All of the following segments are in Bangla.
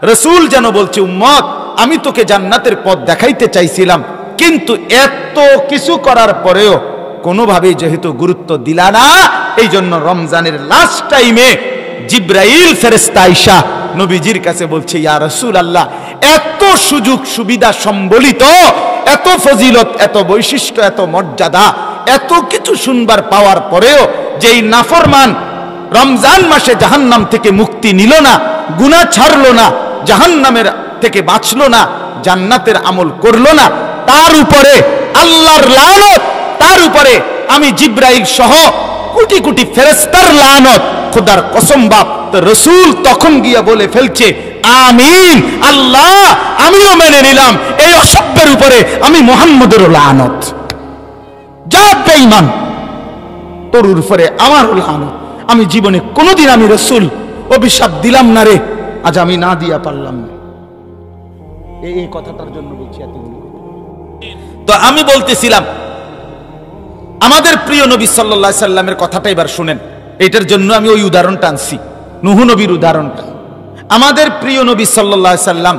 রাসূল যেন বলছে, উম্মত আমি তোকে জান্নাতের পথ দেখাইতে চাইছিলাম, কিন্তু এত কিছু করার পরেও কোনোভাবেই যেহেতু গুরুত্ব দিলা না, এই জন্য রমজানের লাস্ট টাইমে জিব্রাইল ফেরেশতা আয়েশা নবীজির কাছে বলছে, ইয়া রাসূলুল্লাহ, এত সুযোগ সুবিধা সম্বলিত, এত ফজিলত, এত বৈশিষ্ট্য, এত মর্যাদা, এত কিছু শুনবার পাওয়ার পরেও যেই নাফরমান রমজান মাসে জাহান্নাম থেকে মুক্তি নিল না, গুনাহ ছাড়লো না, জাহান্নামের থেকে বাঁচলো না, জান্নাতের আমল করলো না, তার উপরে আল্লাহর লানত, তার উপরে আমি জিব্রাইল সহ কোটি কোটি ফেরেশতার লানত, খোদার কসম বাপ। তো রাসূল তখন গিয়া বলে ফেলছে, আমিন, আল্লাহ আমিও মেনে নিলাম, এই অসভ্যের উপরে আমি মুহাম্মদের লানত। যা বেঈমান, তোর উপরে আমার লানত। আমি জীবনে কোনোদিন আমি রাসূল অভিশাপ দিলাম না রে, আজ আমি না দিয়া পারলাম না। এই কথাটার জন্য বলছি এতগুলো। তো আমি বলতেছিলাম আমাদের প্রিয় নবী সাল্লাল্লাহু আলাইহি সাল্লামের কথাটা এবার শুনেন। এটার জন্য আমি ওই উদাহরণটা আনছি, নূহ নবীর উদাহরণটা। আমাদের প্রিয় নবী সাল্লাল্লাহু আলাইহি সাল্লাম,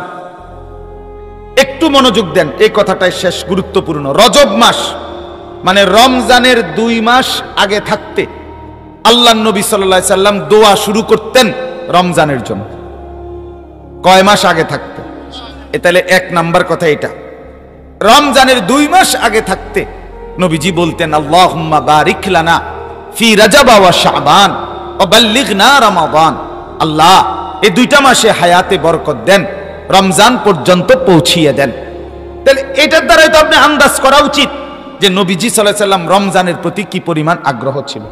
একটু মনোযোগ দেন, এই কথাটাই শেষ, গুরুত্বপূর্ণ। রজব মাস মানে রমজানের 2 মাস আগে থাকতে আল্লাহর নবী সাল্লাল্লাহু আলাইহি সাল্লাম দোয়া শুরু করতেন রমজানের জন্য। কয় মাস আগে থাকতে? তাহলে 1 নাম্বার কথা এটা, রমজানের 2 মাস আগে থাকতে নবীজি বলতেন, আল্লাহুম্মা বারিক লানা ফি রজব ওয়া শাবান ওয়া বাল্লিগনা রমাদান। আল্লাহ এই 2টা মাসে হায়াতে বরকত দেন, রমজান পর্যন্ত পৌঁছিয়ে দেন। তাহলে এটার দ্বারাই তো আপনি আন্দাজ করা উচিত যে নবীজি সাল্লাল্লাহু আলাইহি সাল্লাম রমজানের প্রতি কি পরিমাণ আগ্রহ ছিল,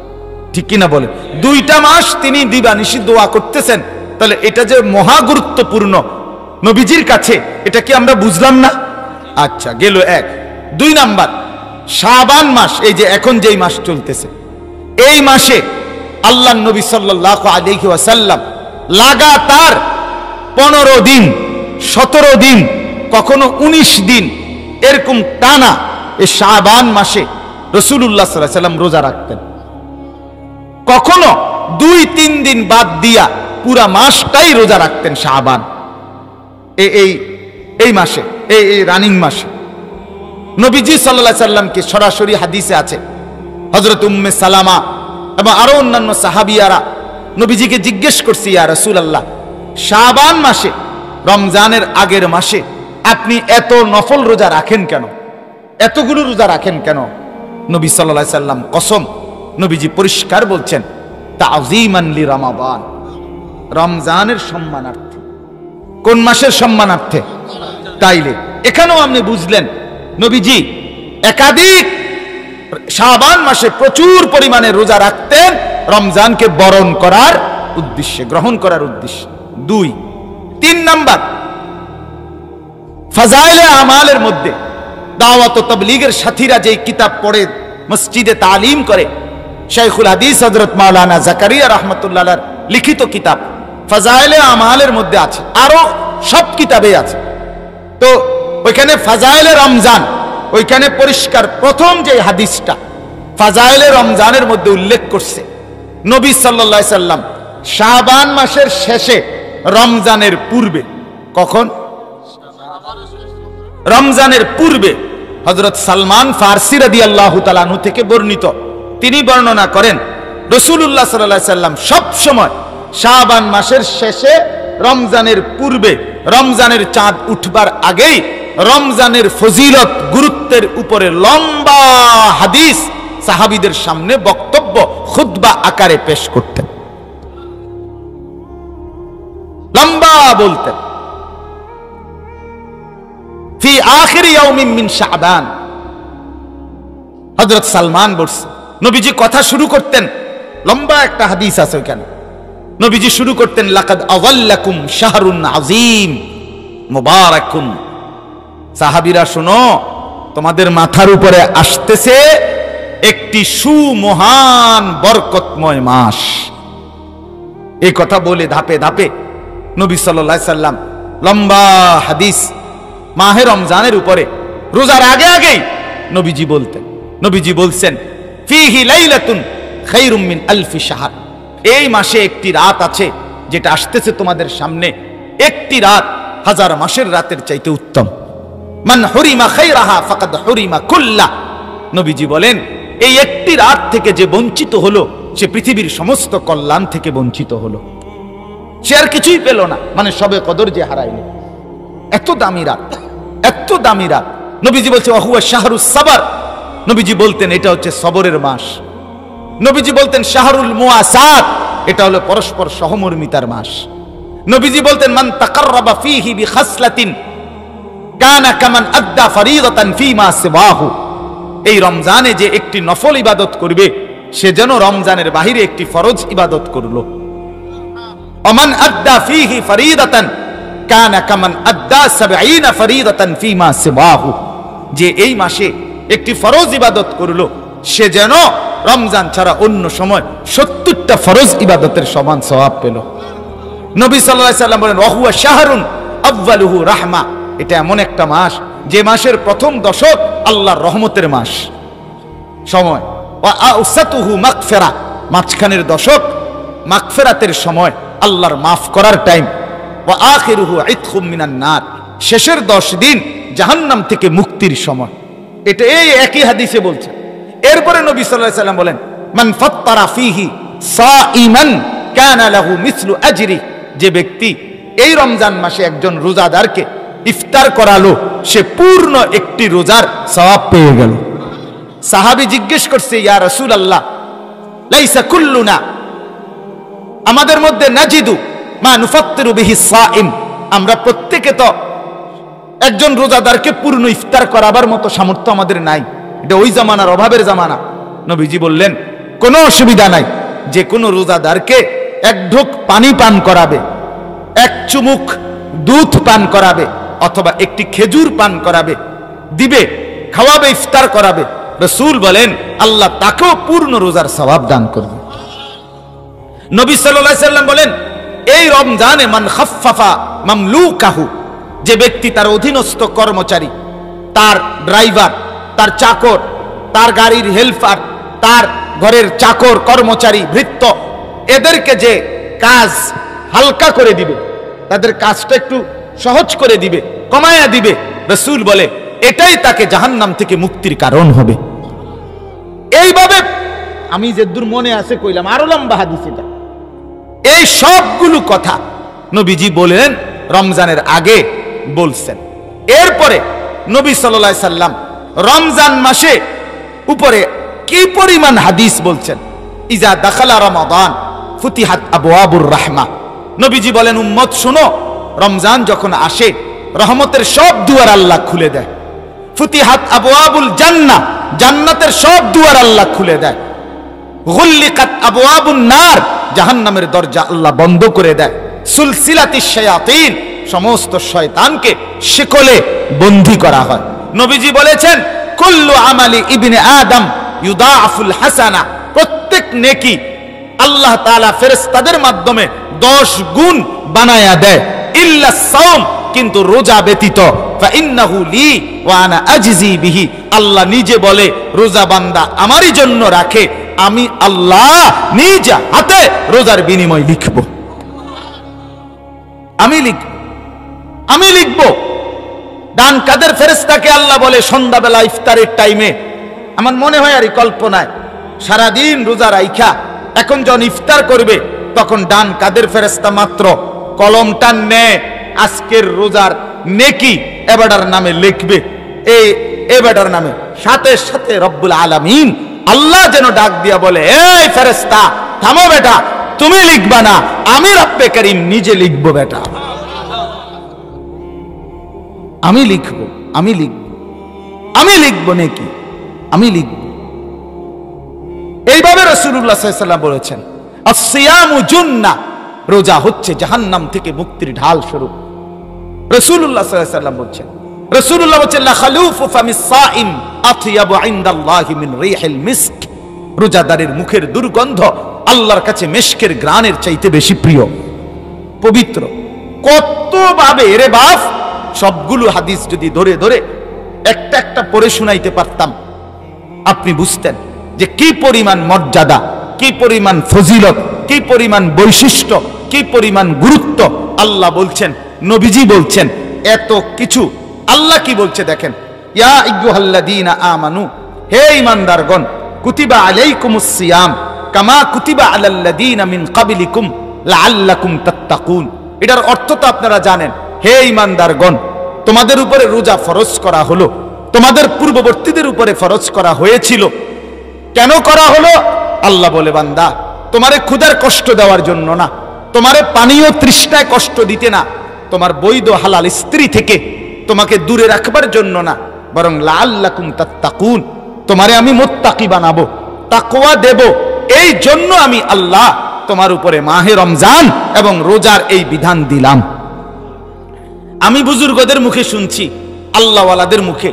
ঠিক কিনা বলে? 2টা মাস তিনি দিবানিশি দোয়া করতেছেন, তাহলে এটা যে মহা গুরুত্বপূর্ণ নবীজির কাছে, এটা কি আমরা বুঝলাম না? আচ্ছা, গেল 1। 2 নাম্বার, শাবান মাস, এই যে এখন যেই মাস চলতেছে, এই মাসে আল্লাহর নবী সাল্লাল্লাহু আলাইহি ওয়াসাল্লাম লাগাতার 15 দিন, 17 দিন, কখনো 19 দিন এরকম টানা এই শাবান মাসে রাসূলুল্লাহ সাল্লাল্লাহু আলাইহি ওয়াসাল্লাম রোজা রাখতেন। কখনো 2-3 দিন বাদ দিয়া পুরা মাসটাই রোজা রাখতেন শাবান। এই মাসে, এই রানিং মাসে নবীজি সাল্লাল্লাহু আলাইহি সাল্লামকে সরাসরি হাদিসে আছে, হযরত উম্মে সালামা এবং আরো অন্যান্য সাহাবিয়ারা নবীজিকে জিজ্ঞেস করছে, ইয়া রাসূলুল্লাহ, শাবান মাসে, রমজানের আগের মাসে আপনি এত নফল রোজা রাখেন কেন, এতগুলো রোজা রাখেন কেন? নবী সাল্লাল্লাহু আলাইহি সাল্লাম কসম, নবীজি পরিষ্কার বলছেন, তাযীমান লি রমাদান, রমজানের সম্মানার্থে। কোন মাসের সম্মানার্থে? তাইলে এখানেও আপনি বুঝলেন নবীজি একাধিক শাবান মাসে প্রচুর পরিমাণে রোজা রাখতেন রমজানকে বরণ করার উদ্দেশ্যে, গ্রহণ করার উদ্দেশ্যে। 2। 3 নাম্বার, ফাজাইলে আমালের মধ্যে দাওয়াত ও তাবলীগের সাথীরা যেই কিতাব পড়ে মসজিদে তালিম করে, শাইখুল হাদিস হযরত মাওলানা জাকারিয়া রাহমাতুল্লাহ আলাইহির লিখিত কিতাব ফাজাইলে আমালের মধ্যে আছে, আরো সব কিতাবে আছে। তো ওইখানে ফাজাইলে রমজান, ওইখানে পরিষ্কার প্রথম যে হাদিসটা ফাজাইলে রমজানের মধ্যে উল্লেখ করছে, নবী সাল্লাল্লাহু আলাইহি সাল্লাম শাবান মাসের শেষে রমজানের পূর্বে, কখন? রমজানের পূর্বে হযরত সালমান ফারসি রাদিয়াল্লাহু তাআলা আনহু থেকে বর্ণিত, তিনি বর্ণনা করেন রাসূলুল্লাহ সাল্লাল্লাহু আলাইহি সাল্লাম সব সময় শাবান মাসের শেষে, রমজানের পূর্বে, রমজানের চাঁদ উঠবার আগেই রমজানের ফজিলত, গুরুত্বের উপরে লম্বা হাদিস সাহাবীদের সামনে বক্তব্য, খুতবা আকারে পেশ করতেন, লম্বা বলতেন। ফি আখির ইয়াউমিন মিন শাবান, হযরত সালমান বলছে, নবীজি কথা শুরু করতেন, লম্বা একটা হাদিস আছে ওখানে, নবীজি শুরু করতেন, লাকাদ আযাল্লাকুম শাহরুন আযীম মুবারাকুন, সাহাবীরা শোনো, তোমাদের মাথার উপরে আসতেছে একটি সুমহান বরকতময় মাস। এই কথা বলে ধাপে ধাপে নবী সাল্লাল্লাহু আলাইহি সাল্লাম লম্বা হাদিস মাহে রমজানের উপরে রোজার আগে আগেই নবীজি বলতেন। নবীজি বলছেন, ফিহি লাইলাতুন খায়রুম মিন আলফি শাহর, এই মাসে একটি রাত আছে যেটা আসতেছে তোমাদের সামনে, একটি রাত হাজার মাসের রাতের চাইতে উত্তম। মান হুরিমা খায়রাহা ফাকাদ হুরিমা কুল্লা। নবীজি বলেন, এই একটি রাত থেকে যে বঞ্চিত হলো সে পৃথিবীর সমস্ত কল্যাণ থেকে বঞ্চিত হলো, সে আর কিছুই পেল না। মানে সবে কদর যে হারাইল। এত দামি রাত, এত দামি রাত। নবীজি বলছে ওয়াহুয়া শাহরুস সাবর। নবীজি বলতেন এটা হচ্ছে সবরের মাস। নবীজি বলতেন শাহরুল মুআসাত, এটা হলো পরস্পর সহমর্মিতার মাস। নবীজি বলতেন মান তাকাররাবা ফীহি বিখাসলাতিন কানা কামান আদ্দা ফরিদাতান ফীমা সিওয়াহু। এই রমজানে যে একটি নফল ইবাদত করবে সে যেন রমজানের বাহিরে একটি ফরজ ইবাদত করলো। ওমান আদ্দা ফীহি ফরিদাতান কানা কামান আদ্দা 70 ফরিদাতান ফীমা সিওয়াহু। যে এই মাসে একটি ফরজ ইবাদত করলো সে যেন রমজান ছাড়া অন্য সময় 70টা ফরজ ইবাদতের সমান সওয়াব পেল। নবী সাল্লাল্লাহু আলাইহি সাল্লাম বলেন ওয়াহুয়া শাহরুন আউয়ালুহু রাহমা। এটা এমন একটা মাস যে মাসের প্রথম দশক আল্লাহর রহমতের মাস সময়। ওয়া আউসাতুহু মাগফিরা, মাঝখানের দশক মাগফিরাতের সময়, আল্লাহর মাফ করার টাইম। ওয়া আখিরুহু ইতখুম মিনান নার, শেষের 10 দিন জাহান্নাম থেকে মুক্তির সময়। এটা এই একই হাদিসে বলছে। এরপরে নবী সাল্লাল্লাহু আলাইহি সাল্লাম বলেন মান ফাত্তারা ফীহি সাঈমান কানা লাহু মিসলু আজরি। যে ব্যক্তি এই রমজান মাসে একজন রোজাদারকে ইফতার করালো সে পূর্ণ একটি রোজার সওয়াব পেয়ে গেল। সাহাবী জিজ্ঞেস করছে ইয়া রাসূলুল্লাহ লাইসা কুল্লুনা, আমাদের মধ্যে নাজিদু মা নুফাত্তিরু বিহি সাঈম, আমরা প্রত্যেকে তো একজন রোজাদারকে পূর্ণ ইফতার করাবার মতো সামর্থ্য আমাদের নাই, এটা ওই জামানার অভাবের জামানা। নবীজি বললেন কোনো অসুবিধা নাই, যে কোনো রোজাদারকে এক ঢোক পানি পান করাবে, এক চুমুক দুধ পান করাবে, অথবা একটি খেজুর পান করাবে, দিবে, খাওয়াবে, ইফতার করাবে। রাসূল বলেন আল্লাহ তাকেও পূর্ণ রোজার সওয়াব দান করবে। নবী সাল্লাল্লাহু আলাইহি সাল্লাম বলেন এই রমজানে মান খাফফাফা মামলুকাহু, যে ব্যক্তি তার অধীনস্থ কর্মচারী, তার ড্রাইভার, তার চাকর, তার গাড়ির হেল্পার, তার ঘরের চাকর, কর্মচারী, ভৃত্য, এদেরকে যে কাজ হালকা করে দিবে, তাদের কাজটা একটু সহজ করে দিবে, কমায়া দিবে, রাসূল বলে এটাই তাকে জাহান্নাম থেকে মুক্তির কারণ হবে। এইভাবে আমি যে দূর মনে আছে কইলাম, আরো লম্বা হাদিস এটা। এই সবগুলো কথা নবীজি বলেন রমজানের আগে বলছেন। এরপরে নবী সাল্লাল্লাহু আলাইহি সাল্লাম রমজান মাসে উপরে কি পরিমাণ হাদিস বলছেন। ইজা দাখালা রমাদান ফুতিহাত আবওয়াবুর রাহমা। নবীজি বলেন উম্মত শোনো, রমজান যখন আসে রহমতের সব দুয়ার আল্লাহ খুলে দেয়। ফুতিহাত আবওয়াবুল জান্নাহ, জান্নাতের সব দুয়ার আল্লাহ খুলে দেয়। গুল্লিকাত আবওয়াবুন নার, জাহান্নামের দরজা আল্লাহ বন্ধ করে দেয়। সুলসিলাতিশ শায়াতিন, সমস্ত শয়তানকে শিকলে বন্দী করা হয়। নবীজি বলেছেন কুল্লু আমালি ইবনে আদম ইউদাআফুল হাসানা, প্রত্যেক নেকি আল্লাহ তাআলা ফেরেশতাদের মাধ্যমে 10 গুণ বানায়া দেয়। ইল্লা সাওম, কিন্তু রোজা ব্যতীত। ফাইন্নাহু লি ওয়া আনা আজজি বিহি, আল্লাহ নিজে বলে রোজা বান্দা আমারই জন্য রাখে, আমি আল্লাহ নিজ হাতে রোজার বিনিময় লিখব। আমি লিখব। ডান কাদের ফেরেশতাকে আল্লাহ বলে সন্ধ্যাবেলা ইফতারের টাইমে, আমার মনে হয় আর কল্পনায়, সারাদিন রোজা রাইখা এখন যখন ইফতার করবে তখন ডান কাদের ফেরেশতা মাত্র কলমটা নেয়, আজকের রোজার নেকি এবাডার নামে লিখবে, এবাডার নামে। সাথে সাথে রব্বুল আলামিন আল্লাহ যেন ডাক দিয়া বলে এই ফেরেশতা থামো বেটা, তুমি লিখবা না, আমি রব্বে করিম নিজে লিখবো বেটা, আমি লিখবো, আমি লিখবো নাকি, আমি লিখব। এইভাবে রাসূলুল্লাহ সাল্লাল্লাহু আলাইহি ওয়াসাল্লাম বলেছেন আসসিয়ামু জুন্নাহ, রোজা হচ্ছে জাহান্নাম থেকে মুক্তির ঢাল স্বরূপ। রাসূলুল্লাহ সাল্লাল্লাহু আলাইহি ওয়াসাল্লাম বলেছেন, রাসূলুল্লাহ বলেন লা খালুফু ফামিস সাইম আতয়াবু ইনদাল্লাহি মিন রিহিল মিস্ক, রোজাদারের মুখের দুর্গন্ধ আল্লাহর কাছে মিশকের ঘ্রাণের চাইতে বেশি প্রিয়, পবিত্র। কত ভাবে রে বাপ, সবগুলো হাদিস যদি ধরে ধরে একটা একটা পড়ে শোনাইতে পারতাম আপনি বুঝতেন যে কি পরিমাণ মর্যাদা, কি পরিমাণ ফজিলত, কি পরিমাণ বৈশিষ্ট্য, কি পরিমাণ গুরুত্ব। আল্লাহ বলছেন নবীজি বলছেন, এত কিছু। আল্লাহ কি বলছে দেখেন, ইয়া আইয়ুহাল্লাযীনা আমানু, হে ঈমানদারগণ, কুতিবা আলাইকুমুস সিয়াম কামা কুতিবা আলাল্লাযীনা মিন ক্বাবলিকুম লাআল্লাকুম তাত্তাকুন। এটার অর্থ তো আপনারা জানেন, হে ঈমানদারগণ, তোমাদের উপরে রোজা ফরজ করা হলো, তোমাদের পূর্ববর্তীদের উপরে ফরজ করা হয়েছিল। কেন করা হলো? আল্লাহ বলে, বান্দা, তোমারে ক্ষুধার কষ্ট দেওয়ার জন্য না, তোমারে পানীয় তৃষ্ণায় কষ্ট দিতে না, তোমার বৈধ হালাল স্ত্রী থেকে তোমাকে দূরে রাখবার জন্য না, বরং লাআল্লাকুম তাত্তাকুন, তোমারে আমি মুত্তাকি বানাবো, তাকওয়া দেব। এই জন্য আমি আল্লাহ তোমার উপরে মাহে রমজান এবং রোজার এই বিধান দিলাম। আমি বুজুর্গদের মুখে শুনছি, আল্লাহওয়ালাদের মুখে,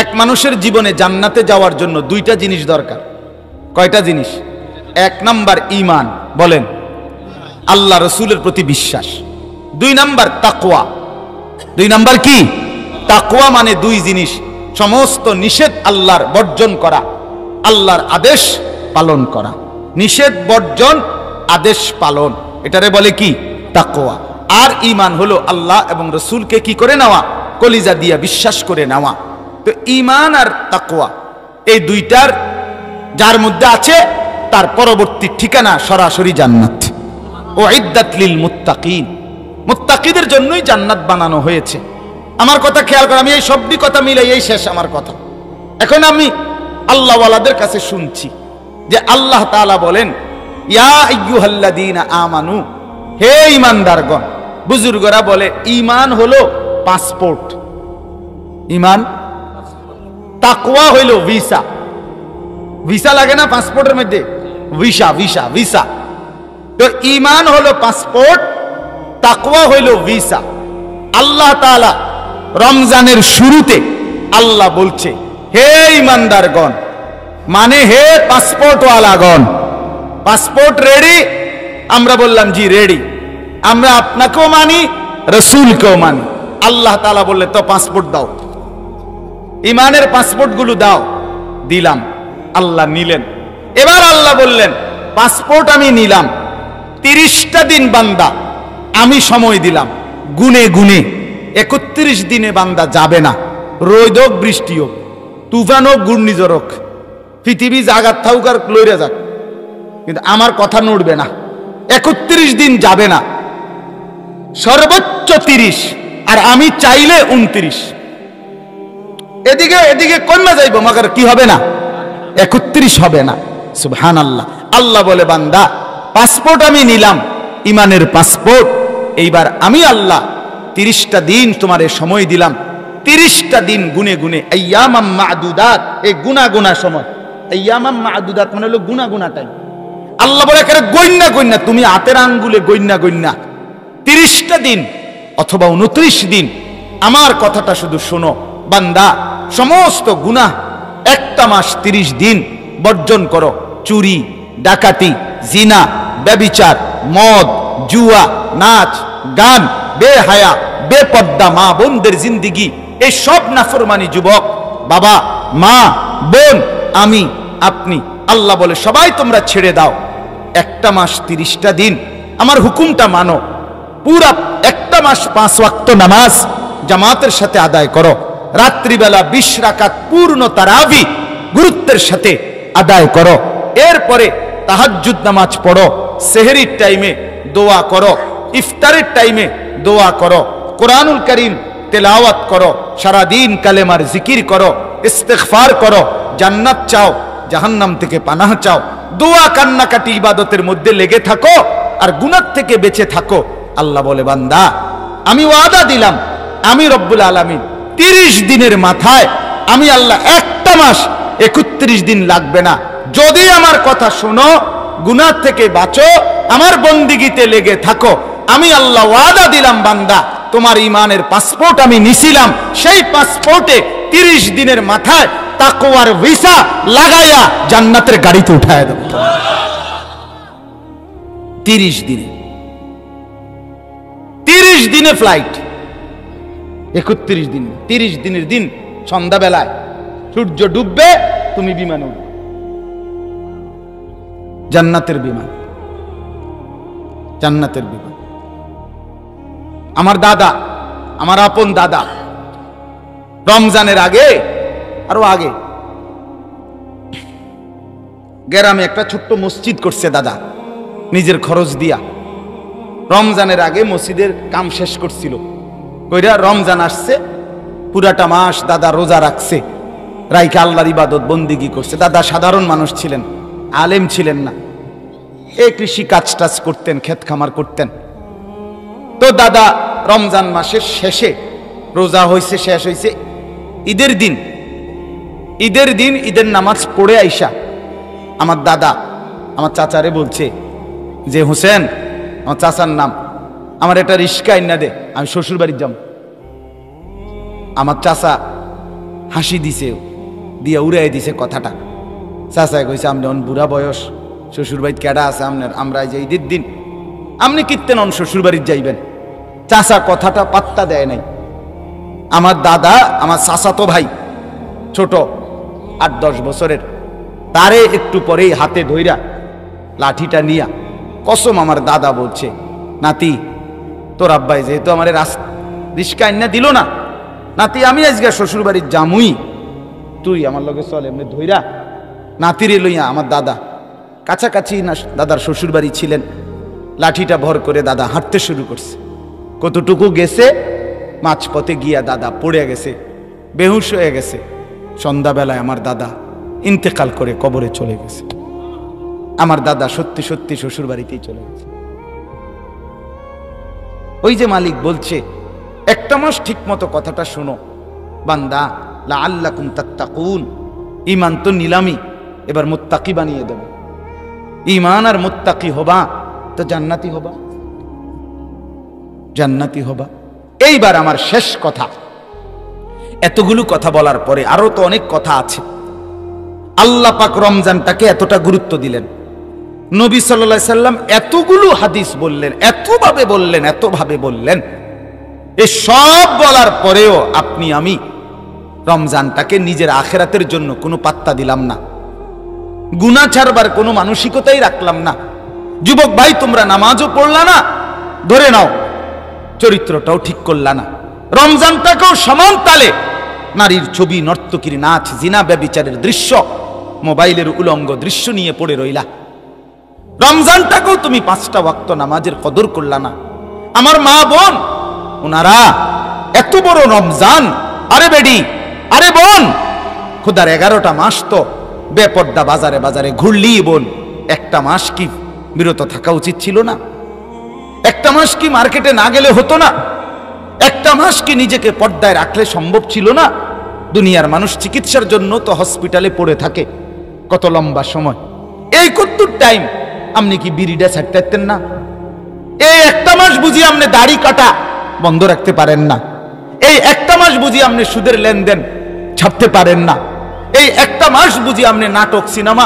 এক মানুষের জীবনে জান্নাতে যাওয়ার জন্য দুইটা জিনিস দরকার। কয়টা জিনিস? এক নাম্বার ঈমান, বলেন আল্লাহ রসুলের প্রতি বিশ্বাস। দুই নাম্বার তাকওয়া। দুই নাম্বার কি? তাকওয়া মানে দুই জিনিস, সমস্ত নিষেধ আল্লাহর বর্জন করা, আল্লাহর আদেশ পালন করা। নিষেধ বর্জন, আদেশ পালন, এটারে বলে কি? তাকওয়া। আর ঈমান হলো আল্লাহ এবং রসুলকে কি করে নেওয়া? কলিজা দিয়া বিশ্বাস করে নেওয়া। তো ঈমান আর তাকওয়া এই দুইটার যার মধ্যে আছে, তার পরবর্তী ঠিকানা সরাসরি জান্নাত। উইদ্দাত লিল মুত্তাকিন, মুত্তাকিদের জন্যই জান্নাত বানানো হয়েছে। আমার কথা খেয়াল করে, আমি এই সবটি কথা মিলাই এই শেষ আমার কথা। এখন আমি আল্লাহওয়ালাদের কাছে শুনছি যে আল্লাহ তাআলা বলেন, ইয়া আইয়ুহাল্লাযীনা আমানু, হে ঈমানদারগণ। বুজুর্গরা বলে ঈমান হলো পাসপোর্ট, ঈমান। তাকওয়া হইল ভিসা। ভিসা লাগে না পাসপোর্টের মধ্যে? Visa, visa, visa. তো ঈমান হলো পাসপোর্ট, তাকওয়া হইল ভিসা। আল্লাহ তাআলা রমজানের শুরুতে আল্লাহ বলছে, হে ঈমানদারগণ, মানে হে পাসপোর্টওয়ালাগণ, পাসপোর্ট রেডি? আমরা বললাম জি রেডি। আমরা আপনাকেও মানি, রসুলকেও মানি। আল্লাহ তাআলা বললে, তো পাসপোর্ট দাও, ঈমানের পাসপোর্টগুলো দাও। দিলাম, আল্লাহ নিলেন। এবার আল্লাহ বললেন, পাসপোর্ট আমি নিলাম, 30টা দিন বান্দা আমি সময় দিলাম, গুনে গুনে 31 দিনে বান্দা যাবে না। রোদ হোক, বৃষ্টি হোক, তুফান হোক, ঘূর্ণিঝড় হোক, পৃথিবী জাগাত থাকুক আর লইরা যাক, কিন্তু আমার কথা নড়বে না। 31 দিন যাবে না, সর্বোচ্চ 30, আর আমি চাইলে 29। এদিকে এদিকে কমে যাইব, মাগার কি হবে না? 31 হবে না। সুবহানাল্লাহ। আল্লাহ বলে, বান্দা, পাসপোর্ট আমি নিলাম, ঈমানের পাসপোর্ট। এইবার আমি আল্লাহ 30টা দিন তোমারে সময় দিলাম। 30টা দিন গুনে গুনে, আইয়ামাম মা'দুদাত, এই গুনা গুনা সময়। আইয়ামাম মা'দুদাত মানে হলো গুনা গুনা টাইম। আল্লাহ বলে, করে গইন্না গইন্না, তুমি হাতের আঙ্গুলে গইন্না গইন্না 30টা দিন অথবা 29 দিন। আমার কথাটা শুধু শোনো বান্দা, সমস্ত গুনাহ একটা মাস 30 দিন বর্জন করো। চুরি, ডাকাতি, জিনা, ব্যভিচার, মদ, জুয়া, নাচ, গান, বেহায়া, বেপর্দা মা বোনদের জিন্দিগি, এই সব নাফরমানি যুবক, বাবা, মা, বোন, আমি, আপনি, আল্লাহ বলে সবাই তোমরা ছেড়ে দাও। একটা মাস 30টা দিন আমার হুকুমটা মানো। পুরা একটা মাস 5 ওয়াক্ত নামাজ জামাতের সাথে আদায় করো। রাত্রিবেলা 20 রাকাত পূর্ণ তারাবি গুরুত্বের সাথে আদায় করো। এরপরে তাহাজ্জুদ নামাজ পড়ো। সেহরির টাইমে দোয়া করো, ইফতারের টাইমে দোয়া করো, কোরআনুল কারীম তেলাওয়াত করো, সারাদিন কালেমার জিকির করো, ইস্তিগফার করো, জান্নাত চাও, জাহান্নাম থেকে পানাহ চাও, দোয়া কান্নাকাটি ইবাদতের মধ্যে লেগে থাকো আর গুনাহ থেকে বেঁচে থাকো। আল্লাহ বলে, বান্দা, আমি ওয়াদা দিলাম, আমি রব্বুল আলামিন 30 দিনের মাথায় আমি আল্লাহ একটা মাস 31 দিন লাগবে না, যদি আমার কথা শোনো, গুনাহ থেকে বাঁচো, আমার বন্দিগিতে লেগে থাকো, আমি আল্লাহ ওয়াদা দিলাম, বান্দা, তোমার ঈমানের পাসপোর্ট আমি নিছিলাম, সেই পাসপোর্টে 30 দিনের মাথায় তাকওয়ার ভিসা লাগাইয়া জান্নাতের গাড়িতে উঠায় দেব। 30 দিনে, 30 দিনে ফ্লাইট, 31 দিন, 30 দিনের দিন সন্ধ্যাবেলায় সূর্য ডুববে, তুমি বিমানে উঠবে, জান্নাতের বিমান, জান্নাতের বিমান। আমার দাদা, আমার আপন দাদা, রমজানের আগে, আরো আগে গ্রামে একটা ছোট্ট মসজিদ করছে দাদা নিজের খরচ দিয়া। রমজানের আগে মসজিদের কাম শেষ করছিল, কইরা রমজান আসছে, পুরাটা মাস দাদা রোজা রাখছে, রাইখা আল্লাহর ইবাদত বন্দিগি করছে। দাদা সাধারণ মানুষ ছিলেন, আলেম ছিলেন না, এই কৃষি কাজ টাজ করতেন, ক্ষেত খামার করতেন। তো দাদা রমজান মাসের শেষে, রোজা হয়েছে, শেষ হয়েছে, ঈদের দিন ঈদের নামাজ পড়ে আইসা আমার দাদা আমার চাচারে বলছে যে, হোসেন, আমার চাচার নাম, আমার একটা রিস্কা আইনা দে, আমি শ্বশুর বাড়ি যাব। আমার চাচা হাসি দিছে, দিয়া উড়াই দিছে কথাটা। চাচায় কইছে, আপনি অন বুড়া বয়স, শ্বশুর বাড়িতে কেডা আছে আপনার, আমরা যে ঈদের দিন আপনি কীর্তেন অন শ্বশুর বাড়িতে যাইবেন। চাচা কথাটা পাত্তা দেয় নাই। আমার দাদা, আমার চাচাতো ভাই, ছোট 8-10 বছরের, তারে একটু পরেই হাতে ধইরা লাঠিটা নিয়া, কসম আমার দাদা বলছে, নাতি তোর আব্বাই যেহেতু আমার রিস্কা আইনা দিল না, নাতি আমি আজকে শ্বশুর বাড়ির জামুই, তুই আমার লগে চল। এমনি ধইরা নাতিরে লইয়া আমার দাদা, কাছাকাছি না দাদার শ্বশুর বাড়ি ছিলেন, লাঠিটা ভর করে দাদা হাঁটতে শুরু করছে। কতটুকু গেছে, মাঝপথে গিয়া দাদা পড়ে গেছে, বেহুশ হয়ে গেছে। সন্ধ্যাবেলায় আমার দাদা ইন্তেকাল করে কবরে চলে গেছে। আমার দাদা সত্যি সত্যি শ্বশুর বাড়িতেই চলে গেছে। ওই যে মালিক বলছে, একটা মাস ঠিক মতো কথাটা শোনো বান্দা, লাআল্লাকুম তাত্তাকুন। ঈমান তো নিলামি, এবার মুত্তাকি বানিয়ে দেব। ঈমান আর মুত্তাকি হবা তো জান্নাতি হবা, জান্নাতি হবা। এইবার আমার শেষ কথা, এতগুলো কথা বলার পরে আরো তো অনেক কথা আছে। আল্লাহ পাক রমজানটাকে এতটা গুরুত্ব দিলেন, নবী সাল্লাল্লাহু আলাইহি সাল্লাম এতগুলো হাদিস বললেন, এতভাবে বললেন। এই সব বলার পরেও আপনি আমি রমজানটাকে নিজের আখিরাতের জন্য কোনো পাত্তা দিলাম না, গুনাহ ছাড়বার কোনো মানসিকতাই রাখলাম না। যুবক ভাই, তোমরা নামাজও পড়লা না, ধরে নাও চরিত্রটাও ঠিক করলা না, রমজানটাকেও সমান তালে নারীর ছবি, নর্তকীর নাচ, জিনা, ব্যভিচারের দৃশ্য, মোবাইলের উলঙ্গ দৃশ্য নিয়ে পড়ে রইলা। রমজানটাকেও তুমি 5টা ওয়াক্ত নামাজের কদর করলা না। আমার মা বোন, ওনারা এত বড় রমজান, আরে বেডি, আরে বোন, খোদার 11টা মাস তো বেপর্দা বাজারে বাজারে ঘুরলি বোন, একটা মাস কি বিরত থাকা উচিত ছিল না? একটা মাস কি মার্কেটে না গেলে হতো না? একটা মাস কি নিজেকে পর্দায় রাখলে সম্ভব ছিল না? দুনিয়ার মানুষ চিকিৎসার জন্য তো হসপিটালে পড়ে থাকে কত লম্বা সময়। এই কতটুক টাইম আপনি কি বিড়িটা ছাড়তে পারতেন না? এই একটা মাস বুঝি আপনি দাড়ি কাটা বন্ধ রাখতে পারেন না? এই একটা মাস বুঝি আপনি সুদের লেনদেন ছাড়তে পারেন না? এই একটা মাস বুঝি আপনি নাটক, সিনেমা,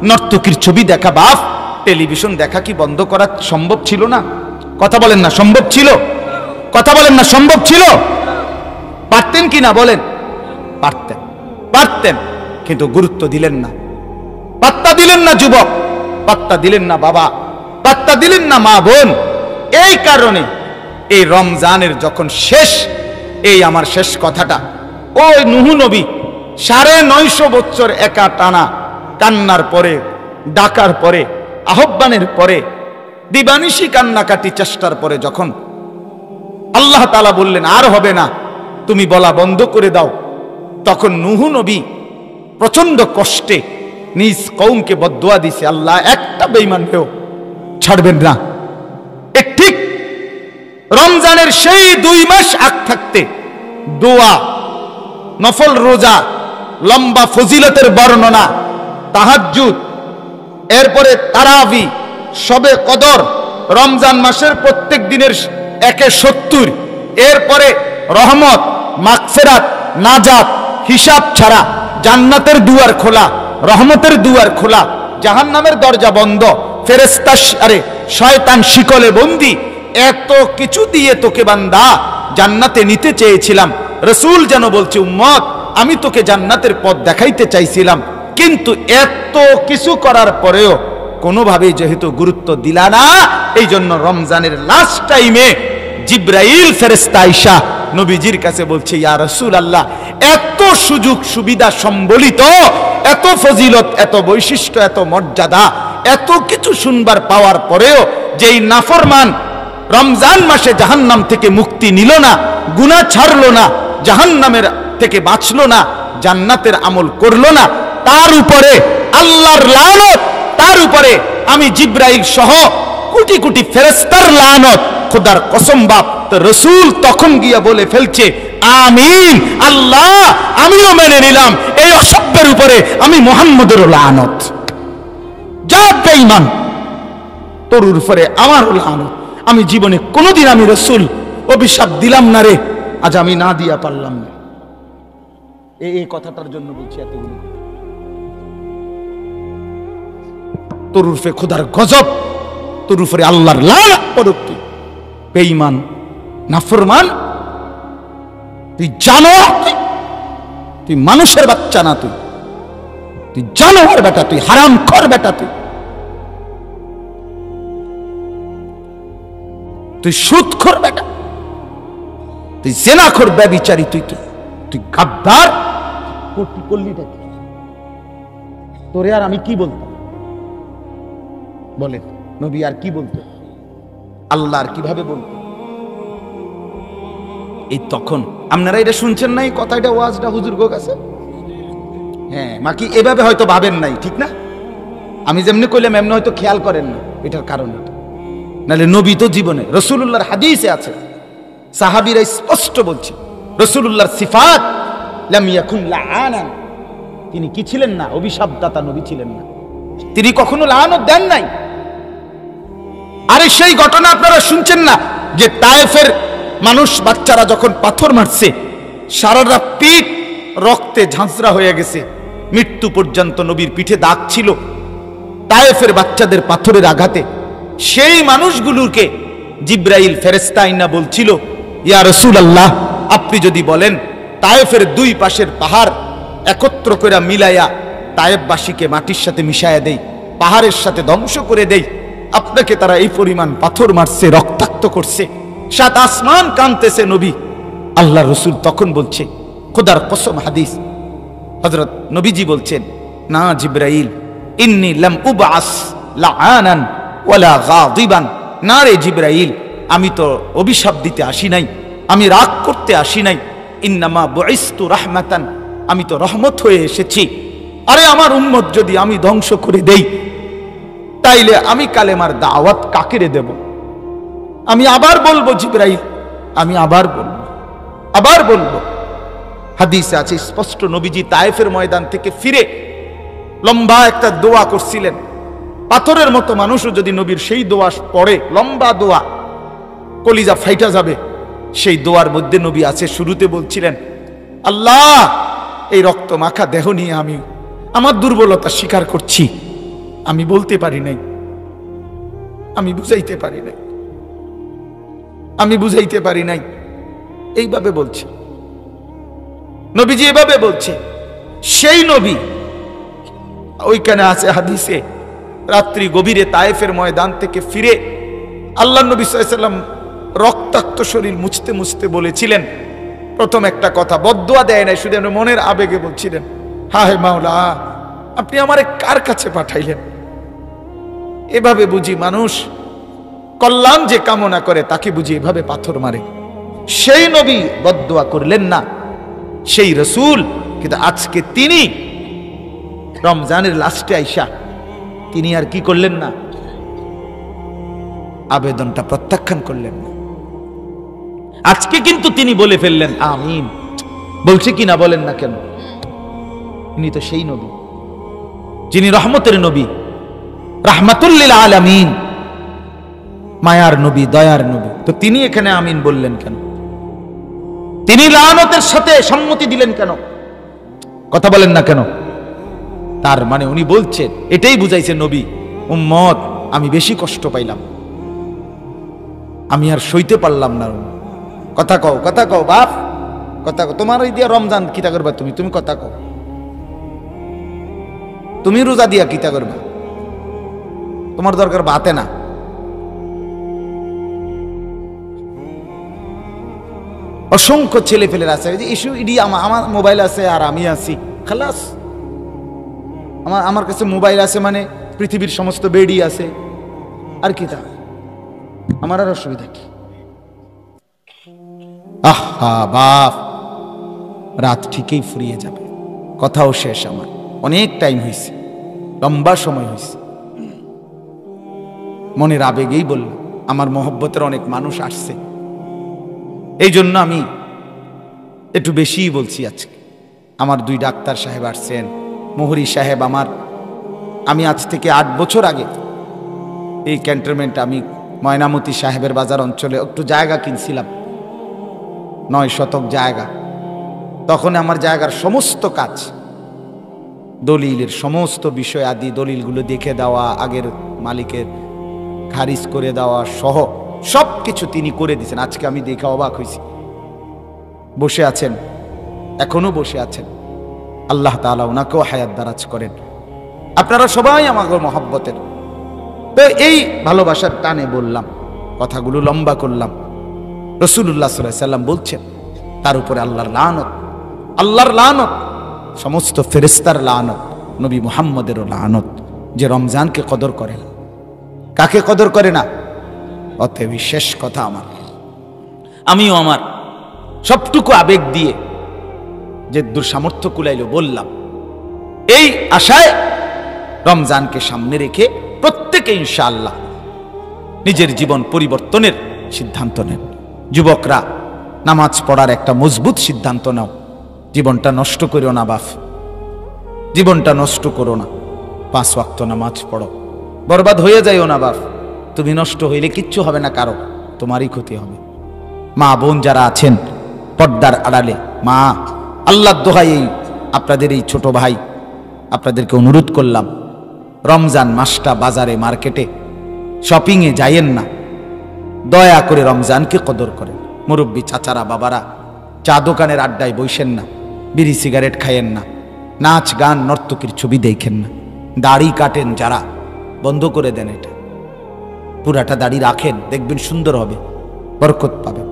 নর্তকীর ছবি দেখা, বাপ টেলিভিশন দেখা কি বন্ধ করা সম্ভব ছিল না? কথা বলেন না, সম্ভব ছিল? কথা বলেন না, সম্ভব ছিল? পারতেন কি না বলেন? পারতেন, কিন্তু গুরুত্ব দিলেন না, পাত্তা দিলেন না যুবক, পাত্তা দিলেন না বাবা, পাত্তা দিলেন না মা বোন। এই কারণে এই রমজানের যখন শেষ, এই আমার শেষ কথাটা, ওই নূহ নবী 950 বছর একা টানা কান্নার পরে, ডাকার পরে, আহ্বানের পরে, দিবানিশি কান্নাকাটি চেষ্টার পরে যখন আল্লাহ তাআলা বললেন আর হবে না, তুমি বলা বন্ধ করে দাও, তখন নূহ নবী প্রচন্ড কষ্টে নিজ কওমকে বদদুয়া দিছে, আল্লাহ একটা বেঈমানকেও ছাড়বেন না। ঠিক রমজানের সেই 2 মাস আগ থাকতে দোয়া, নফল রোজা, লম্বা ফজিলতের বর্ণনা, তাহাজ্জুদ, এরপরে তারাবি, শবে কদর, রমজান মাসের প্রত্যেক দিনের 170, এরপরে রহমত, মাগফিরাত, নাজাত, হিসাব ছাড়া জান্নাতের দুয়ার খোলা, রহমতের দুয়ার খোলা, জাহান্নামের দরজা বন্ধ, ফেরেশতা শয়তান শিকলে বন্দী, এত কিছু দিয়ে তোকে বান্দা জান্নাতে নিতে চেয়েছিলাম। রাসূল যেন বলছে, উম্মত আমি তোকে জান্নাতের পথ দেখাইতে চাইছিলাম, কিন্তু এত কিছু করার পরেও কোনোভাবেই যেহেতু গুরুত্ব দিলা না, এই জন্য রমজানের লাস্ট টাইমে জিব্রাইল ফেরেশতা আয়েশা নবীজির কাছে বলছে, ইয়া রাসূলুল্লাহ, এত সুযোগ সুবিধা সম্বলিত, এত ফজিলত, এত বৈশিষ্ট্য, এত মর্যাদা, এত কিছু শুনবার পাওয়ার পরেও যেই নাফরমান রমজান মাসে জাহান্নাম থেকে মুক্তি নিল না, গুনাহ ছাড়লো না, জাহান্নামের থেকে বাঁচলো না, জান্নাতের আমল করলো না, তার উপরে আল্লাহর লানত, তার উপরে আমি জিব্রাইল সহ কোটি কোটি ফেরেশতার লানত। খোদার কসম বাপ, তো রাসূল তখন গিয়া বলে ফেলছে, আমিন আল্লাহ, আমিও মেনে নিলাম, এই অসভ্যের উপরে আমি মুহাম্মদের লানত। যা বেঈমান, তোর উপরে আমার লানত। আমি জীবনে কোনোদিন আমি রাসূল অভিশাপ দিলাম না রে, আজ আমি না দিয়া পারলাম না। এই কথাটার জন্য বলছি এতগুলো। তোর উপরে খোদার গজব, তোর উপরে আল্লাহর লানত পড়ুক। তুই বেঈমান, নাফরমান, তুই জানো তুই মানুষের বাচ্চা না, তুই জানোয়ার বেটা, তুই হারামখোর বেটা, তুই সুদখোর বেটা, তুই জেনাখোর ব্যভিচারী, তুই গাদ্দার। করলিটা কি তোরে? আর আমি কি বলতাম বলেন? নবী আর কি বলতো? আল্লাহ আর কিভাবে বলতো? এই তখন আপনারা এটা শুনছেন না, এই কথাটা, ওয়াজটা হুজুর গো কাছে। হ্যাঁ, মাকি এভাবে হয়তো ভাবেন নাই, ঠিক না? আমি যেমনি কইলাম এমনি হয়তো খেয়াল করেন না। এটার কারণ এটা, নাহলে নবী তো জীবনে, রাসূলুল্লাহর হাদিসে আছে, সাহাবীরা স্পষ্ট বলছে রাসূলুল্লাহর সিফাত, লাম ইয়াকুন লাআনান, তিনি কি ছিলেন না? অভিশাপদাতা নবী ছিলেন না, তিনি কখনো লাআনত দেন নাই। আরে সেই ঘটনা আপনারা শুনছেন না, যে তায়েফের মানুষ বাচ্চারা যখন পাথর মারছে, সারা রাত পিঠ রক্তে ঝাঁঝরা হয়ে গেছে, মৃত্যু পর্যন্ত নবীর পিঠে দাগ ছিল তায়েফের বাচ্চাদের পাথরের আঘাতে। সেই মানুষগুলোকে জিব্রাইল ফেরেশতা আইনা বলছিল, ইয়া রাসূলুল্লাহ, আপনি যদি বলেন তায়েফের দুই পাশের পাহাড় একত্র করে মিলাইয়া তায়েফবাসীকে মাটির সাথে মিশায়া দেই, পাহাড়ের সাথে ধ্বংস করে দেই, আপনাকে তারা এই পরিমাণ পাথর মারছে, রক্তাক্ত করছে, সাত আসমান কাঁদতেছে। নবী আল্লাহ রসুল তখন বলছে, খোদার কসম হাদিস, হযরত নবীজি বলছেন, না জিব্রাইল, ইন্নী লাম উবআস লাআনান ওয়ালা গাদিবান। না রে জিব্রাইল, আমি তো অভিশাপ দিতে আসি নাই, আমি রাগ করতে আসি নাই। ইন্নামা বুইসতু রাহমাতান, আমি তো রহমত হয়ে এসেছি। আরে আমার উম্মত যদি আমি ধ্বংস করে দেই, তাইলে আমি কালেমার দাওয়াত কাকে দেব? আমি আবার বলবো জিব্রাইল, আমি আবার বলবো। হাদিসে আছে স্পষ্ট, নবীজি তায়েফের ময়দান থেকে ফিরে লম্বা একটা দোয়া করছিলেন। পাথরের মতো মানুষও যদি নবীর সেই দোয়া পড়ে, লম্বা দোয়া, কলিজা ফাইটা যাবে। সেই দোয়ার মধ্যে নবী আছে, শুরুতে বলছিলেন, আল্লাহ, এই রক্ত মাখা দেহ নিয়ে আমি আমার দুর্বলতা স্বীকার করছি, আমি বলতে পারি নাই, আমি বুঝাইতে পারি নাই, এইভাবে বলছে নবীজি, এভাবে বলছে। সেই নবী ওইখানে আছে হাদিসে, রাত্রি গভীরে তায়েফের ময়দান থেকে ফিরে আল্লাহ নবী সাল্লাল্লাহু আলাইহি ওয়াসাল্লাম রক্তাক্ত শরীর মুছতে মুছতে বলেছিলেন প্রথম একটা কথা, বদদুয়া দেয় নাই, শুধু মনের আবেগে বলছিলেন, হায় মাওলা, আপনি আমারে কার কাছে পাঠাইলেন? এভাবে বুঝি মানুষ কল্যাণ যে কামনা করে তাকে বুঝি এভাবে পাথর মারে। সেই নবী বদদুয়া করলেন না, সেই রাসূল। কিন্তু আজকে তিনি রমজানের লাস্টে আইসা তিনি আর কি করলেন না? আবেদনটা প্রত্যাখ্যান করলেন না। আজকে কিন্তু তিনি বলে ফেললেন আমিন। বলছে কিনা বলেন না কেন? ইনি তো সেই নবী যিনি রহমতের নবী, রাহমাতুল লিল আলামিন, মায়ার নবী, দয়ার নবী। তো তিনি এখানে আমিন বললেন কেন? তিনি লানতের সাথে সম্মতি দিলেন কেন? কথা বলেন না কেন? তার মানে উনি বলছেন, এটাই বুঝাইছে নবী, উম্মত আমি বেশি কষ্ট পাইলাম, আমি আর সইতে পারলাম না। কথা কও বাপ, কথা কও। তোমার ওই দিয়া রমজান কিতা করবা? তুমি কথা কও। তুমি রোজা দিয়া কিতা করবা? তোমার দরকার বাতে না। অসংখ্য ছেলে ফেলের আছে যে ইস্যু ইডি আমার মোবাইল আছে আর আমি আছি খালাস। আমার কাছে মোবাইল আছে মানে পৃথিবীর সমস্ত বেডি আছে, আর কি তা আমার আর অসুবিধা কি? আহা বাপ, রাত ঠিকই ফুরিয়ে যাবে, কথাও শেষ। আমার অনেক টাইম হয়েছে, লম্বা সময় হয়েছে। মনের আবেগেই বললাম, আমার মহব্বতের অনেক মানুষ আসছে, এই জন্য আমি একটু বেশিই বলছি আজকে। আমার 2 ডাক্তার সাহেব আসছেন, মোহরি সাহেব আমি আজ থেকে 8 বছর আগে এই ক্যান্টনমেন্ট, আমি ময়নামতি সাহেবের বাজার অঞ্চলে একটু জায়গা কিনছিলাম, 9 শতক জায়গা। তখন আমার জায়গার সমস্ত কাজ, দলিলের সমস্ত বিষয় আদি, দলিলগুলো দেখে দেওয়া, আগের মালিকের খারিজ করে দেওয়া সহ সব কিছু তিনি করে দিয়েছেন। আজকে আমি দেখে অবাক হয়েছি। বসে আছেন, এখনো বসে আছেন। আল্লাহ তাআলা ওনাকেও হায়াত দারাজ করেন। আপনারা সবাই আমাকে মহব্বতের, তো এই ভালোবাসার টানে বললাম, কথাগুলো লম্বা করলাম। রাসূলুল্লাহ সাল্লাল্লাহু আলাইহি ওয়াসাল্লাম বলছেন, তার উপরে আল্লাহর লানত, আল্লাহর লানত, সমস্ত ফেরেশতার লানত, নবী মুহাম্মদেরও লানত, যে রমজানকে কদর করে না। কাকে কদর করে না? অতএব শেষ কথা, আমিও আমার সবটুকু আবেগ দিয়ে যে দুঃসামর্থ্য কুলাইল বললাম, এই আশায় রমজানকে সামনে রেখে প্রত্যেকে ইনশাআল্লাহ নিজের জীবন পরিবর্তনের সিদ্ধান্ত নেন। যুবকরা, নামাজ পড়ার একটা মজবুত সিদ্ধান্ত নাও। জীবনটা নষ্ট করো না বাপ, জীবনটা নষ্ট করো না। 5 ওয়াক্ত নামাজ পড়ো, বরবাদ হয়ে যাইও না বাপ। তুমি নষ্ট হইলে কিচ্ছু হবে না কারো, তোমারই ক্ষতি হবে। মা বোন যারা আছেন পর্দার আড়ালে, মা, আল্লাহর দোহাই আপনাদের এই ছোট ভাই আপনাদেরকে অনুরোধ করলাম, রমজান মাসটা বাজারে মার্কেটে শপিংয়ে যাইয়েন না, দয়া করে রমজানকে কদর করেন। মুরব্বী চাচারা, বাবারা, চা দোকানের আড্ডায় বসেন না, বিড়ি সিগারেট খাইয়েন না, নাচ গান নর্তকীর ছবি দেখেন না। দাড়ি কাটেন যারা, বন্ধ করে দেন এটা, পুরাটা দাড়ি রাখেন, দেখবেন সুন্দর হবে, বরকত পাবেন।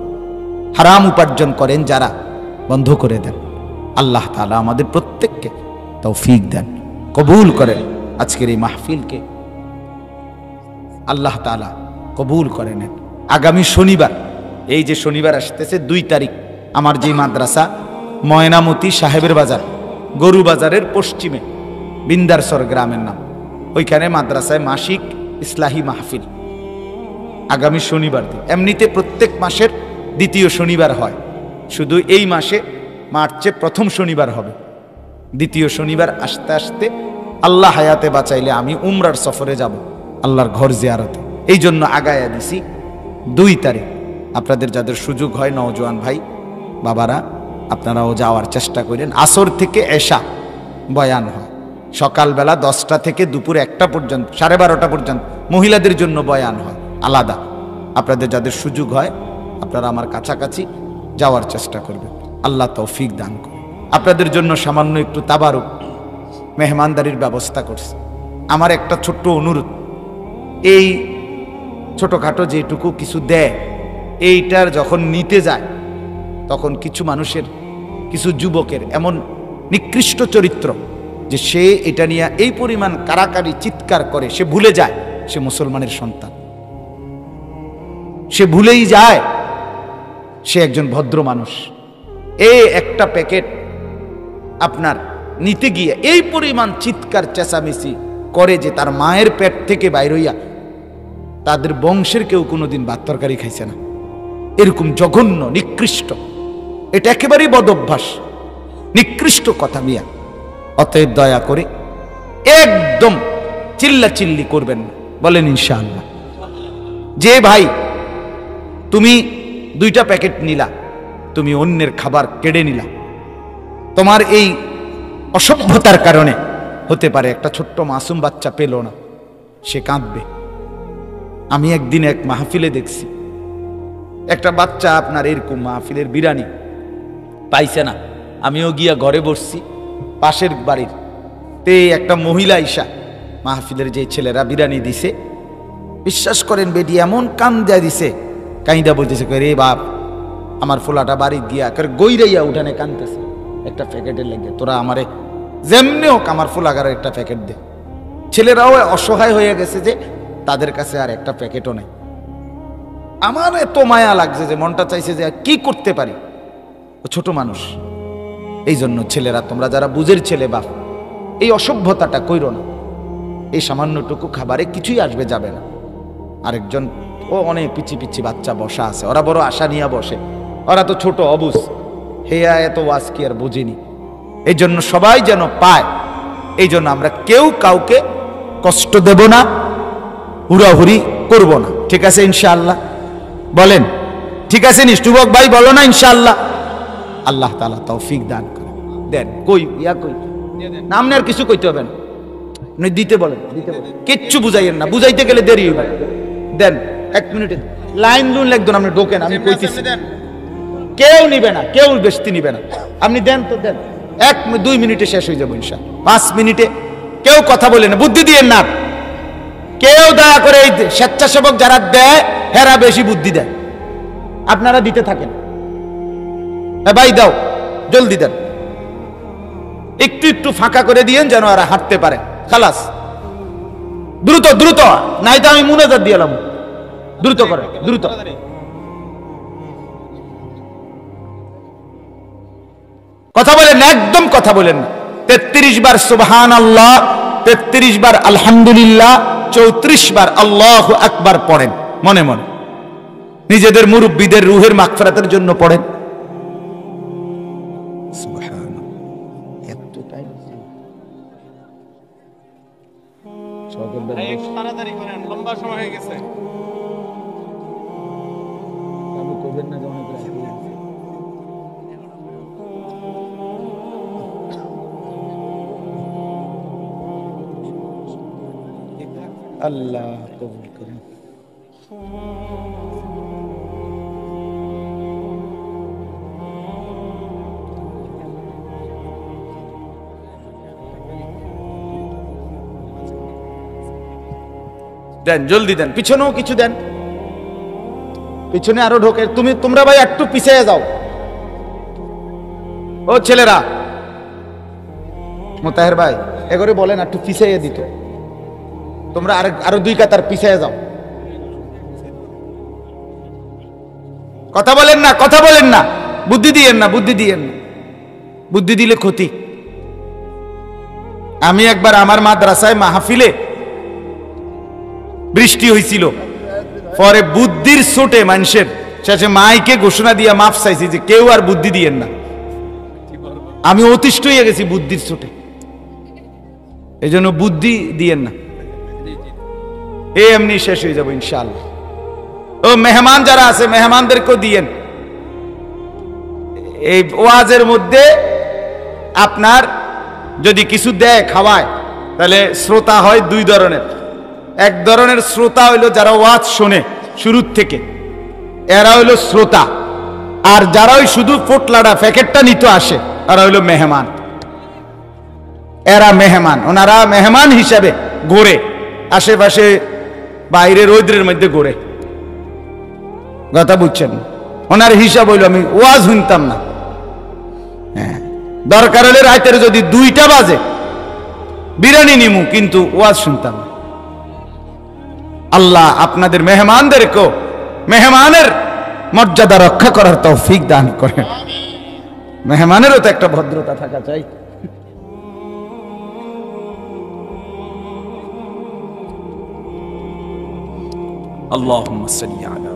হারাম উপার্জন করেন যারা, বন্ধ করে দেন। আল্লাহ তাআলা আমাদের প্রত্যেককে তৌফিক দেন, কবুল করেন। আজকের এই মাহফিলকে আল্লাহ তাআলা কবুল করে নেন। আগামী শনিবার, এই যে শনিবার আসতেছে 2 তারিখ, আমার যে মাদ্রাসা ময়নামতি সাহেবের বাজার, গরু বাজারের পশ্চিমে বিন্দারসর গ্রামের নাম, ওইখানে মাদ্রাসায় মাসিক ইসলাহি মাহফিল আগামী শনিবার দিন। এমনিতে প্রত্যেক মাসের 2য় শনিবার হয়, শুধু এই মাসে মার্চে 1ম শনিবার হবে। 2য় শনিবার আসতে আসতে আল্লাহ হায়াতে বাঁচাইলে আমি উমরার সফরে যাব, আল্লাহর ঘর জিয়ারতে। এই জন্য আগায়া দিছি 2 তারিখ। আপনাদের যাদের সুযোগ হয়, নওজোয়ান ভাই বাবারা, আপনারাও যাওয়ার চেষ্টা করেন। আসর থেকে এশা বয়ান হয়, সকালবেলা 10টা থেকে দুপুর 1টা পর্যন্ত, 12:30 পর্যন্ত মহিলাদের জন্য বয়ান হয় আলাদা। আপনাদের যাদের সুযোগ হয়, আপনারা আমার কাছাকাছি যাওয়ার চেষ্টা করবেন। আল্লাহ তৌফিক দান করে। আপনাদের জন্য সামান্য একটু তাবারুক মেহমানদারির ব্যবস্থা করছে। আমার একটা ছোট্ট অনুরোধ, এই ছোটখাটো যেটুকু কিছু দেয়, এইটার যখন নিতে যায়, তখন কিছু মানুষের, কিছু যুবকের এমন নিকৃষ্ট চরিত্র যে সে এটা নিয়ে এই পরিমাণ কারাকারি চিৎকার করে, সে ভুলে যায় সে মুসলমানের সন্তান, সে ভুলেই যায় সে একজন ভদ্র মানুষ। এই একটা প্যাকেট আপনার নিতে গিয়ে এই পরিমাণ চিৎকার চেঁচামেচি করে যে তার মায়ের পেট থেকে বাইর হইয়া তাদের বংশের কেউ কোনোদিন ভাত তরকারি খাইছে না। এরকম জঘন্য নিকৃষ্ট, এটা একেবারেই বদ অভ্যাস, নিকৃষ্ট কথা মিয়া। অতএব দয়া করে একদম চিল্লা চিল্লি করবেন না, বলেন ইনশাআল্লাহ। যে ভাই তুমি 2টা প্যাকেট নিলা, তুমি অন্যের খাবার কেড়ে নিলা, তোমার এই অসভ্যতার কারণে হতে পারে একটা ছোট্ট মাসুম বাচ্চা পেল না, সে কাঁদবে। আমি একদিন এক মাহফিলে দেখছি, একটা বাচ্চা আপনার এরকম মাহফিলের বিরানি পাইছে না, আমিও গিয়া ঘরে বসছি পাশের বাড়ির, তে একটা মহিলা ঈশা মাহফিলের যে ছেলেরা বিরানি দিছে, বিশ্বাস করেন বেটি এমন কান দেয়া দিছে, কাইদা বলতেছে রে বাপ আমার ফুলাটা বাড়ি গিয়া গইরাইয়া উঠানে কানতেছে একটা প্যাকেটের লেগে, তোরা আমারে যেমনি হোক আমার ফুলাগারের একটা প্যাকেট দে। ছেলেরাও অসহায় হয়ে গেছে যে তাদের কাছে আর একটা প্যাকেটও নেই। আমার এত মায়া লাগছে যে মনটা চাইছে যে কি করতে পারি, ও ছোট মানুষ। এই জন্য ছেলেরা, তোমরা যারা বুঝের ছেলে বাপ, এই অসভ্যতাটা কইরো না। এই সামান্যটুকু খাবারে কিছুই আসবে যাবে না। আরেকজন ও অনেক পিছি পিছি বাচ্চা বসা আছে, ওরা বড় আশা নিয়ে বসে, ওরা তো ছোট অবুঝ, হেয়া এত ওয়াজ কি আর বুঝিনি। এই জন্য সবাই যেন পায়, এই জন্য আমরা কেউ কাউকে কষ্ট দেব না, হুড়াহুড়ি করব না। ঠিক আছে ইনশাআল্লাহ? বলেন ঠিক আছে নি? যুবক ভাই বলো না ইনশাআল্লাহ? আল্লাহ তাআলা তৌফিক দান করেন। দেন কই ইয়া কই নাম আর কিছু কইতে হবে না, আপনি দিতে বলেন, কিচ্ছু বুঝাইয়েন না, বুঝাইতে গেলে দেরি হবে। দেন 1 মিনিটে লাইন লুন লাগতো না, আপনি ঢোকেন, আমি কইতেছি। কেউ নিবে না, কেউ বেশি নিবে না, আপনি দেন তো দেন। 1-2 মিনিটে শেষ হয়ে যাবো ইনশাআল্লাহ। 5 মিনিটে কেউ কথা বলে না, বুদ্ধি দিয়েন না কেউ। দয়া করে এই স্বেচ্ছাসেবক যারা দেয় হেরা বেশি বুদ্ধি দেয়, আপনারা দিতে থাকেন। ভাই দাও, জলদি দেন, একটু একটু ফাঁকা করে দিয়েন যেন আর হাঁটতে পারে। খালাস, দ্রুত দ্রুত, নাই তো আমি মুনাজাত দিয়ে এলাম। দ্রুত করে, দ্রুত। কথা বলেন না, একদম কথা বলেন না। 33 বার সুবহানাল্লাহ, 33 বার আলহামদুলিল্লাহ, 34 বার আল্লাহু আকবার পড়েন মনে মনে। নিজেদের মুরব্বীদের রুহের মাগফিরাতের জন্য পড়েন। সুবহানাল্লাহ, এত টাইম তাড়াতাড়ি করেন, লম্বা সময় হয়ে গেছে। আমি কইবেন না যে অনেক রাত হয়ে গেছে। আল্লাহ কবুল করেন। দেন জলদি দেন, পিছনেও কিছু দেন, পিছনে আরো ঢোকে। তোমরা ভাই একটু পিছিয়ে যাও। ও ছেলেরা, মোতাহের ভাই এগরে বলেন একটু পিছিয়ে দিত। তোমরা আরো 2 কাতার পিছিয়ে যাও। কথা বলেন না, কথা বলেন না, বুদ্ধি দিয়েন না, বুদ্ধি দিয়েন না, বুদ্ধি দিলে ক্ষতি। আমি একবার আমার মাদ্রাসায় মাহফিলে বৃষ্টি হয়েছিল, পরে বুদ্ধির ছোটে মানুষের শেষে মাইকে ঘোষণা দিয়া মাফ চাইছি যে কেউ আর বুদ্ধি দিয়েন না। আমি অতিষ্ঠ হয়ে গেছি বুদ্ধির ছোটে, এই জন্য বুদ্ধি দিয়েন না, এমনি শেষ হয়ে যাবো ইনশাআল্লাহ। ও মেহমান যারা আছে মেহমানদেরকেও দিয়েন। এই ওয়াজের মধ্যে আপনার যদি কিছু দেয় খাওয়ায়, তাহলে শ্রোতা হয় 2 ধরনের। এক ধরনের শ্রোতা হইলো যারা ওয়াজ শোনে শুরুর থেকে, এরা হইলো শ্রোতা। আর যারা ওই শুধু পোটলাটা প্যাকেটটা নিতে আসে, এরা হইলো মেহমান। এরা মেহমান, ওনারা মেহমান হিসাবে ঘোরে আশেপাশে, বাইরে রৌদ্রের মধ্যে ঘোরে। কথা বুঝছেন? ওনার হিসাব হইলো আমি ওয়াজ শুনতাম না। হ্যাঁ, দরকার হলে রাতের যদি 2টা বাজে বিরিয়ানি নিমু, কিন্তু ওয়াজ শুনতাম না। আল্লাহ আপনাদের মেহমানদেরকেও মেহমানের মর্যাদা রক্ষা করার তৌফিক দান করেন। মেহমানেরও তো একটা ভদ্রতা থাকা চাই। আল্লাহুম্মা সাল্লি আলা